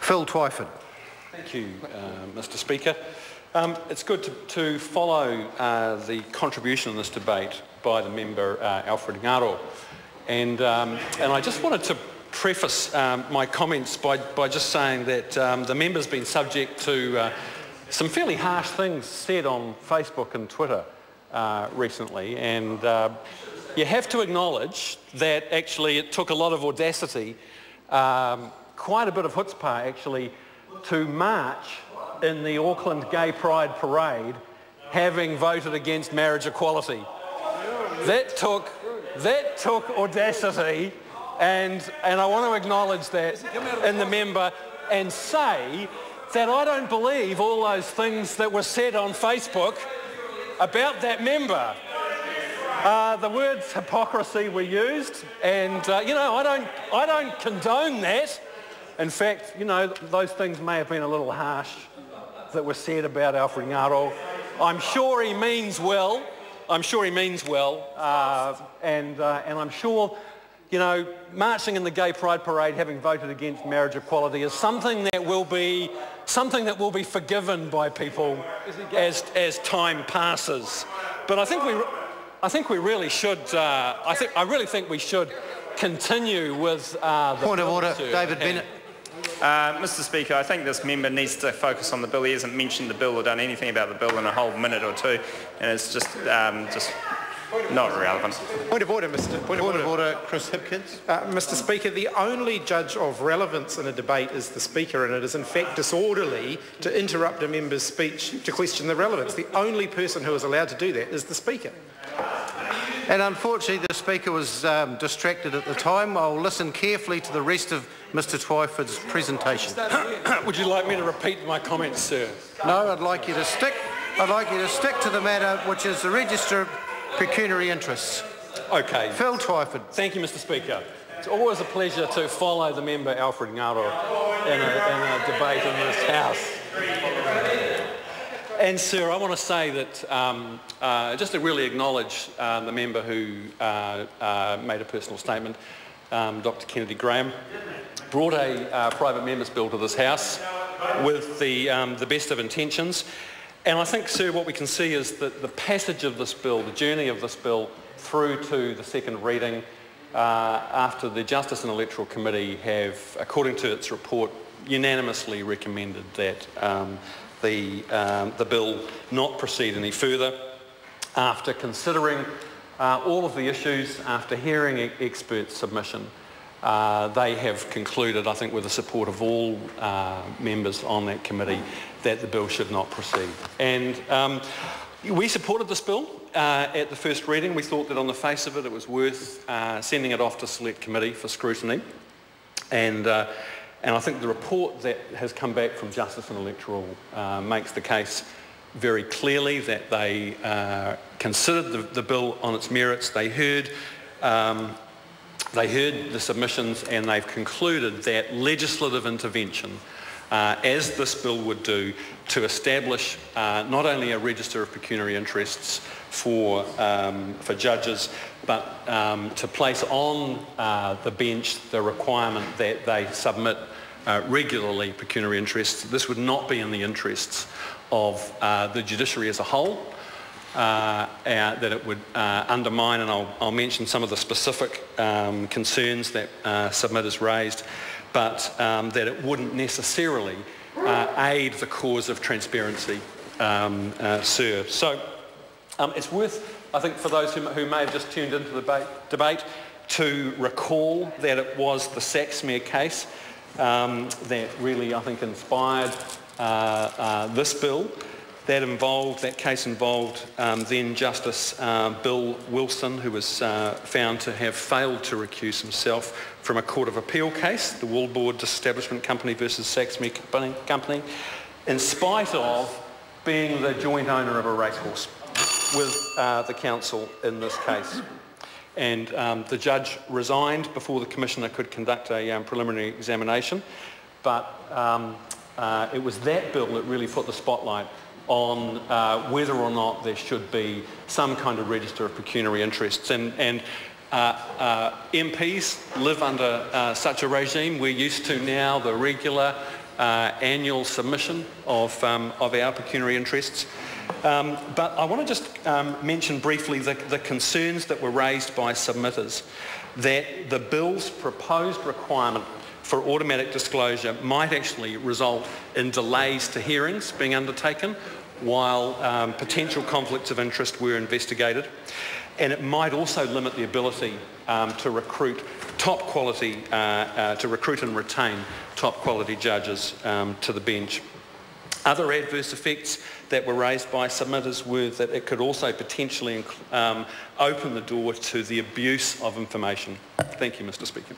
Phil Twyford. Thank you, Mr Speaker. It's good to follow the contribution in this debate by the member Alfred Ngaro, and I just wanted to preface my comments by just saying that the member's been subject to some fairly harsh things said on Facebook and Twitter recently, and you have to acknowledge that actually it took a lot of audacity, quite a bit of chutzpah actually, to march in the Auckland Gay Pride Parade having voted against marriage equality. That took audacity, and I want to acknowledge that in the member and say that I don't believe all those things that were said on Facebook about that member. The words hypocrisy were used, and you know, I don't condone that. In fact, you know, those things may have been a little harsh that were said about Alfred Ngaro. I'm sure he means well. I'm sure he means well, and I'm sure, you know, marching in the Gay Pride Parade, having voted against marriage equality, is something that will be forgiven by people as time passes. But I think we really should. I really think we should continue with the point of order, David Bennett. Mr Speaker, I think this member needs to focus on the bill. He hasn't mentioned the bill or done anything about the bill in a whole minute or two, and it's just not relevant. Point of order, Mr. Point of order, Chris Hipkins. Mr Speaker, the only judge of relevance in a debate is the Speaker, and it is in fact disorderly to interrupt a member's speech to question the relevance. The only person who is allowed to do that is the Speaker. And unfortunately the Speaker was distracted at the time. I'll listen carefully to the rest of Mr Twyford's presentation. Would you like me to repeat my comments, sir? No, I'd like you to stick to the matter, which is the register of pecuniary interests. Okay. Phil Twyford. Thank you, Mr Speaker. It's always a pleasure to follow the member Alfred Ngaro in a debate in this House. And sir, I want to say that just to really acknowledge the member who made a personal statement, Dr Kennedy Graham, brought a private member's bill to this House with the best of intentions. And I think, sir, what we can see is that the passage of this bill, the journey of this bill through to the second reading, after the Justice and Electoral Committee have, according to its report, unanimously recommended that the bill not proceed any further, after considering all of the issues, after hearing expert submission, they have concluded, I think with the support of all members on that committee, that the bill should not proceed. And we supported this bill at the first reading. We thought that on the face of it, it was worth sending it off to select committee for scrutiny. And I think the report that has come back from Justice and Electoral makes the case very clearly that they considered the bill on its merits. They heard the submissions, and they've concluded that legislative intervention, as this bill would do, to establish not only a register of pecuniary interests for judges, but to place on the bench the requirement that they submit regularly pecuniary interests. This would not be in the interests of the judiciary as a whole, that it would undermine, and I'll mention some of the specific concerns that submitters raised, but that it wouldn't necessarily aid the cause of transparency, sir. So it's worth, I think, for those who may have just tuned into the debate, to recall that it was the Saxmere case that really, I think, inspired this bill. That case involved then Justice Bill Wilson, who was found to have failed to recuse himself from a Court of Appeal case, the Wallboard Disestablishment Company versus Saxmere Company, in spite of being the joint owner of a racehorse with the council in this case. And the judge resigned before the Commissioner could conduct a preliminary examination, but it was that bill that really put the spotlight on whether or not there should be some kind of register of pecuniary interests. And MPs live under such a regime. We're used to now the regular annual submission of our pecuniary interests. But I want to just mention briefly the concerns that were raised by submitters that the bill's proposed requirement for automatic disclosure might actually result in delays to hearings being undertaken while potential conflicts of interest were investigated. And it might also limit the ability to recruit top quality, to recruit and retain top quality judges to the bench. Other adverse effects that were raised by submitters were that it could also potentially open the door to the abuse of information. Thank you, Mr. Speaker.